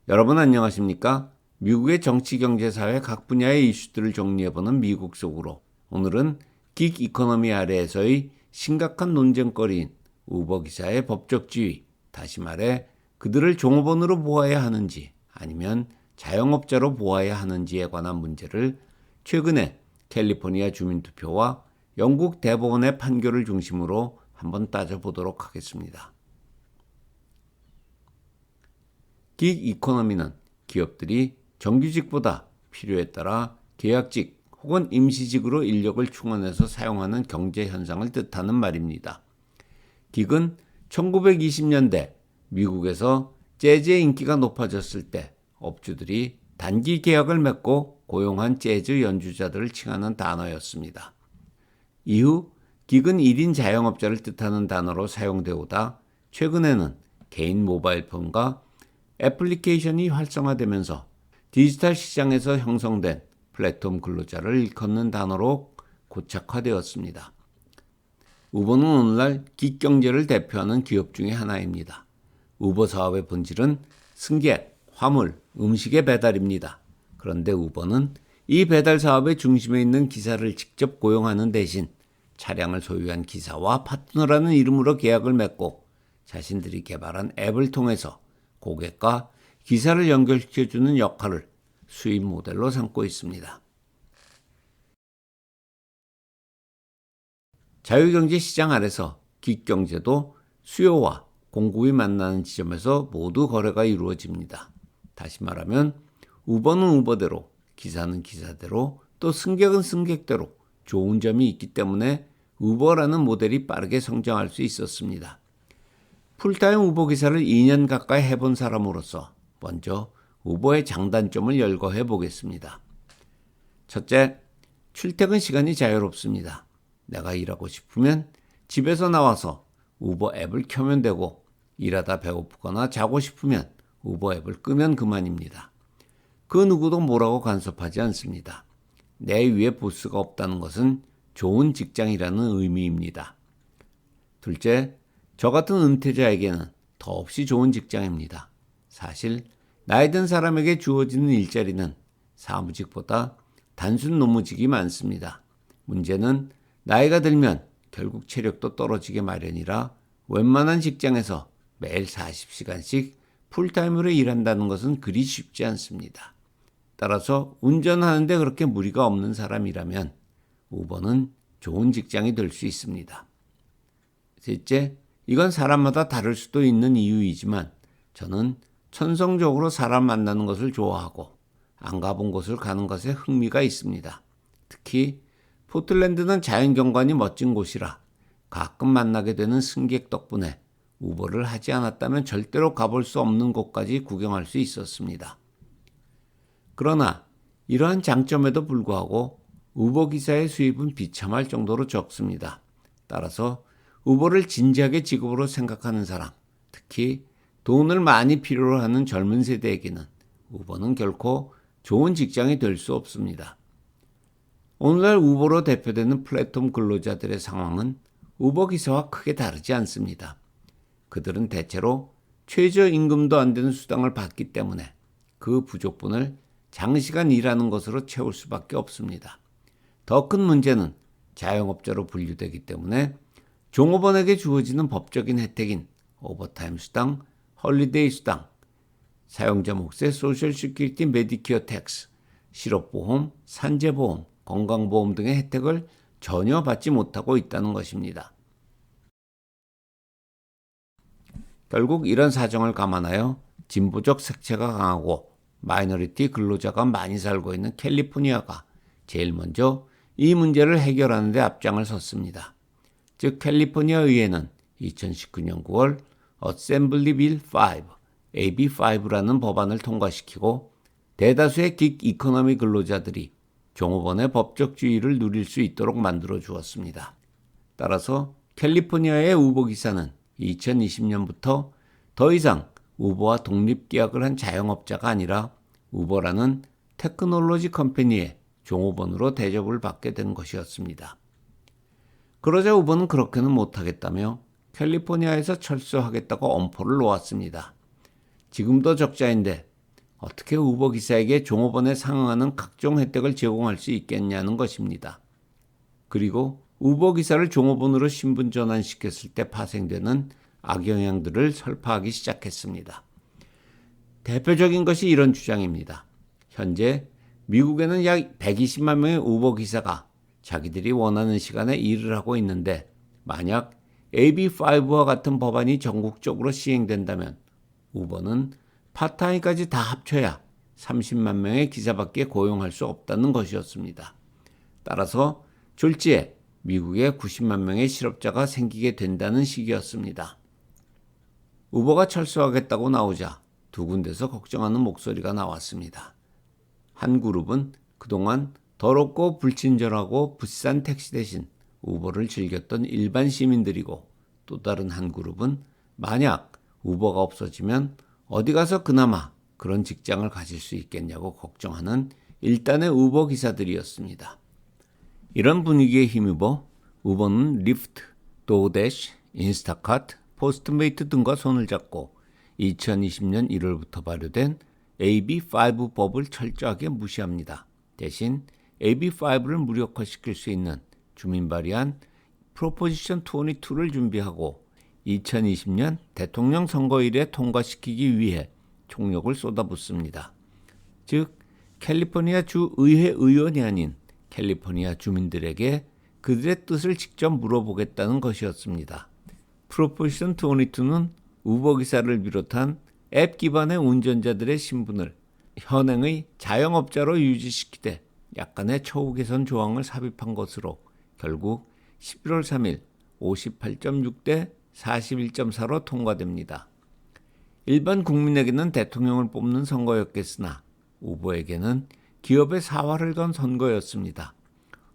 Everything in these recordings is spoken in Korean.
여러분 안녕하십니까? 미국의 정치, 경제, 사회 각 분야의 이슈들을 정리해보는 미국 속으로. 오늘은 긱 이코노미 아래에서의 심각한 논쟁거리인 우버 기사의 법적 지위, 다시 말해 그들을 종업원으로 보아야 하는지 아니면 자영업자로 보아야 하는지에 관한 문제를 최근에 캘리포니아 주민투표와 영국 대법원의 판결을 중심으로 한번 따져보도록 하겠습니다. 긱 이코노미는 기업들이 정규직보다 필요에 따라 계약직 혹은 임시직으로 인력을 충원해서 사용하는 경제 현상을 뜻하는 말입니다. 긱은 1920년대 미국에서 재즈의 인기가 높아졌을 때 업주들이 단기 계약을 맺고 고용한 재즈 연주자들을 칭하는 단어였습니다. 이후 긱은 1인 자영업자를 뜻하는 단어로 사용되어 오다 최근에는 개인 모바일폰과 애플리케이션이 활성화되면서 디지털 시장에서 형성된 플랫폼 근로자를 일컫는 단어로 고착화되었습니다. 우버는 오늘날 긱경제를 대표하는 기업 중의 하나입니다. 우버 사업의 본질은 승객, 화물, 음식의 배달입니다. 그런데 우버는 이 배달 사업의 중심에 있는 기사를 직접 고용하는 대신 차량을 소유한 기사와 파트너라는 이름으로 계약을 맺고 자신들이 개발한 앱을 통해서 고객과 기사를 연결시켜주는 역할을 수입 모델로 삼고 있습니다. 자유경제 시장 아래서 긱경제도 수요와 공급이 만나는 지점에서 모두 거래가 이루어집니다. 다시 말하면 우버는 우버대로, 기사는 기사대로, 또 승객은 승객대로 좋은 점이 있기 때문에 우버라는 모델이 빠르게 성장할 수 있었습니다. 풀타임 우버 기사를 2년 가까이 해본 사람으로서 먼저 우버의 장단점을 열거해 보겠습니다. 첫째, 출퇴근 시간이 자유롭습니다. 내가 일하고 싶으면 집에서 나와서 우버 앱을 켜면 되고 일하다 배고프거나 자고 싶으면 우버 앱을 끄면 그만입니다. 그 누구도 뭐라고 간섭하지 않습니다. 내 위에 보스가 없다는 것은 좋은 직장이라는 의미입니다. 둘째, 저 같은 은퇴자에게는 더없이 좋은 직장입니다. 사실 나이 든 사람에게 주어지는 일자리는 사무직보다 단순 노무직이 많습니다. 문제는 나이가 들면 결국 체력도 떨어지게 마련이라 웬만한 직장에서 매일 40시간씩 풀타임으로 일한다는 것은 그리 쉽지 않습니다. 따라서 운전하는데 그렇게 무리가 없는 사람이라면 우버는 좋은 직장이 될 수 있습니다. 셋째, 이건 사람마다 다를 수도 있는 이유이지만 저는 천성적으로 사람 만나는 것을 좋아하고 안 가본 곳을 가는 것에 흥미가 있습니다. 특히 포틀랜드는 자연경관이 멋진 곳이라 가끔 만나게 되는 승객 덕분에 우버를 하지 않았다면 절대로 가볼 수 없는 곳까지 구경할 수 있었습니다. 그러나 이러한 장점에도 불구하고 우버 기사의 수입은 비참할 정도로 적습니다. 따라서 우버를 진지하게 직업으로 생각하는 사람, 특히 돈을 많이 필요로 하는 젊은 세대에게는 우버는 결코 좋은 직장이 될 수 없습니다. 오늘날 우버로 대표되는 플랫폼 근로자들의 상황은 우버 기사와 크게 다르지 않습니다. 그들은 대체로 최저임금도 안 되는 수당을 받기 때문에 그 부족분을 장시간 일하는 것으로 채울 수밖에 없습니다. 더 큰 문제는 자영업자로 분류되기 때문에 종업원에게 주어지는 법적인 혜택인 오버타임 수당, 헐리데이 수당, 사용자 몫의 소셜 시큐리티 메디케어 텍스, 실업보험, 산재보험, 건강보험 등의 혜택을 전혀 받지 못하고 있다는 것입니다. 결국 이런 사정을 감안하여 진보적 색채가 강하고 마이너리티 근로자가 많이 살고 있는 캘리포니아가 제일 먼저 이 문제를 해결하는 데 앞장을 섰습니다. 즉 캘리포니아 의회는 2019년 9월 어셈블리 빌 5, AB5라는 법안을 통과시키고 대다수의 긱 이코노미 근로자들이 종업원의 법적 지위를 누릴 수 있도록 만들어 주었습니다. 따라서 캘리포니아의 우버 기사는 2020년부터 더 이상 우버와 독립계약을 한 자영업자가 아니라 우버라는 테크놀로지 컴퍼니의 종업원으로 대접을 받게 된 것이었습니다. 그러자 우버는 그렇게는 못하겠다며 캘리포니아에서 철수하겠다고 엄포를 놓았습니다. 지금도 적자인데 어떻게 우버 기사에게 종업원에 상응하는 각종 혜택을 제공할 수 있겠냐는 것입니다. 그리고 우버 기사를 종업원으로 신분 전환시켰을 때 파생되는 악영향들을 설파하기 시작했습니다. 대표적인 것이 이런 주장입니다. 현재 미국에는 약 120만 명의 우버 기사가 자기들이 원하는 시간에 일을 하고 있는데 만약 AB5와 같은 법안이 전국적으로 시행된다면 우버는 파타임까지 다 합쳐야 30만 명의 기사밖에 고용할 수 없다는 것이었습니다. 따라서 졸지에 미국에 90만 명의 실업자가 생기게 된다는 시기였습니다. 우버가 철수하겠다고 나오자 두 군데서 걱정하는 목소리가 나왔습니다. 한 그룹은 그동안 더럽고 불친절하고 비싼 택시 대신 우버를 즐겼던 일반 시민들이고 또 다른 한 그룹은 만약 우버가 없어지면 어디 가서 그나마 그런 직장을 가질 수 있겠냐고 걱정하는 일단의 우버 기사들이었습니다. 이런 분위기에 힘입어 우버는 리프트, 도어대시, 인스타카트, 포스트메이트 등과 손을 잡고 2020년 1월부터 발효된 AB5 법을 철저하게 무시합니다. 대신 AB5를 무력화시킬 수 있는 주민 발의안 프로포지션 22를 준비하고 2020년 대통령 선거일에 통과시키기 위해 총력을 쏟아붓습니다. 즉 캘리포니아 주 의회 의원이 아닌 캘리포니아 주민들에게 그들의 뜻을 직접 물어보겠다는 것이었습니다. 프로포지션 22는 우버 기사를 비롯한 앱 기반의 운전자들의 신분을 현행의 자영업자로 유지시키되 약간의 처우 개선 조항을 삽입한 것으로 결국 11월 3일 58.6대 41.4로 통과됩니다. 일반 국민에게는 대통령을 뽑는 선거였겠으나 우버에게는 기업의 사활을 건 선거였습니다.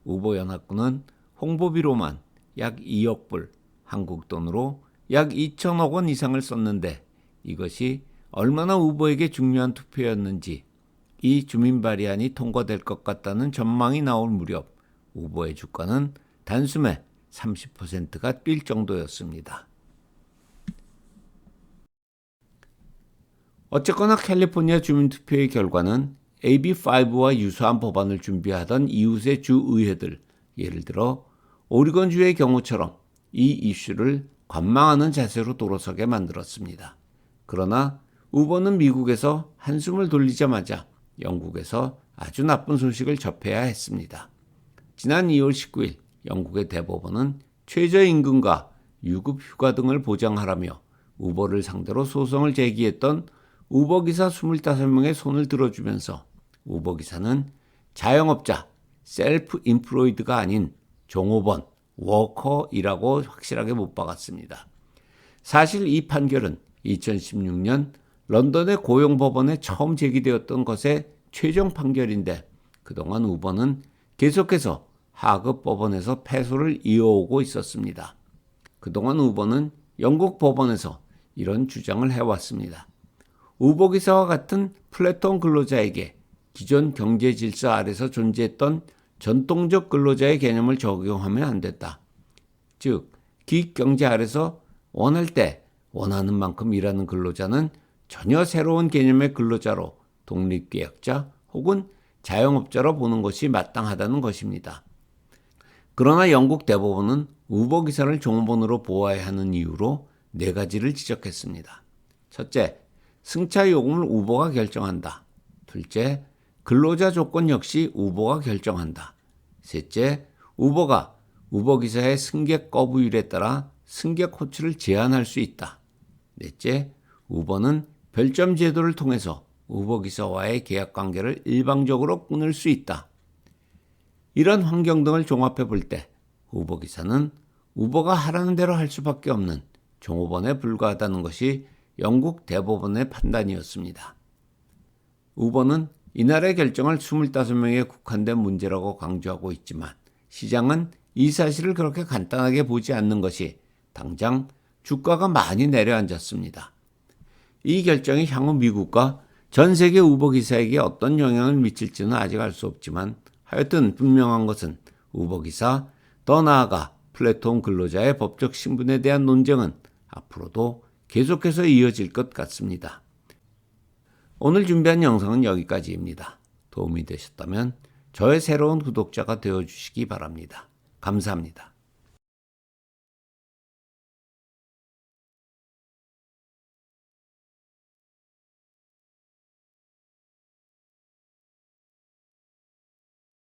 우버 연합군은 홍보비로만 약 2억 불, 한국 돈으로 약 2천억 원 이상을 썼는데 이것이 얼마나 우버에게 중요한 투표였는지 이 주민 발의안이 통과될 것 같다는 전망이 나올 무렵 우버의 주가는 단숨에 30%가 뛸 정도였습니다. 어쨌거나 캘리포니아 주민투표의 결과는 AB5와 유사한 법안을 준비하던 이웃의 주의회들, 예를 들어 오리건주의 경우처럼 이 이슈를 관망하는 자세로 돌아서게 만들었습니다. 그러나 우버는 미국에서 한숨을 돌리자마자 영국에서 아주 나쁜 소식을 접해야 했습니다. 지난 2월 19일 영국의 대법원은 최저임금과 유급 휴가 등을 보장하라며 우버를 상대로 소송을 제기했던 우버기사 25명의 손을 들어주면서 우버기사는 자영업자, 셀프 인플로이드가 아닌 종업원, 워커이라고 확실하게 못 박았습니다. 사실 이 판결은 2016년 런던의 고용법원에 처음 제기되었던 것의 최종 판결인데 그동안 우버는 계속해서 하급 법원에서 패소를 이어오고 있었습니다. 그동안 우버는 영국 법원에서 이런 주장을 해왔습니다. 우버 기사와 같은 플랫폼 근로자에게 기존 경제 질서 아래서 존재했던 전통적 근로자의 개념을 적용하면 안 됐다. 즉, 기획 경제 아래서 원할 때 원하는 만큼 일하는 근로자는 전혀 새로운 개념의 근로자로 독립계약자 혹은 자영업자로 보는 것이 마땅하다는 것입니다. 그러나 영국 대법원은 우버 기사를 종업원으로 보아야 하는 이유로 4가지를 지적했습니다. 첫째, 승차 요금을 우버가 결정한다. 둘째, 근로자 조건 역시 우버가 결정한다. 셋째, 우버가 우버 기사의 승객 거부율에 따라 승객 호출을 제한할 수 있다. 넷째, 우버는 별점 제도를 통해서 우버 기사와의 계약 관계를 일방적으로 끊을 수 있다. 이런 환경 등을 종합해 볼 때 우버 기사는 우버가 하라는 대로 할 수밖에 없는 종업원에 불과하다는 것이 영국 대법원의 판단이었습니다. 우버는 이날의 결정을 25명에 국한된 문제라고 강조하고 있지만 시장은 이 사실을 그렇게 간단하게 보지 않는 것이 당장 주가가 많이 내려앉았습니다. 이 결정이 향후 미국과 전 세계 우버 기사에게 어떤 영향을 미칠지는 아직 알 수 없지만 하여튼 분명한 것은 우버 기사, 더 나아가 플랫폼 근로자의 법적 신분에 대한 논쟁은 앞으로도 계속해서 이어질 것 같습니다. 오늘 준비한 영상은 여기까지입니다. 도움이 되셨다면 저의 새로운 구독자가 되어주시기 바랍니다. 감사합니다.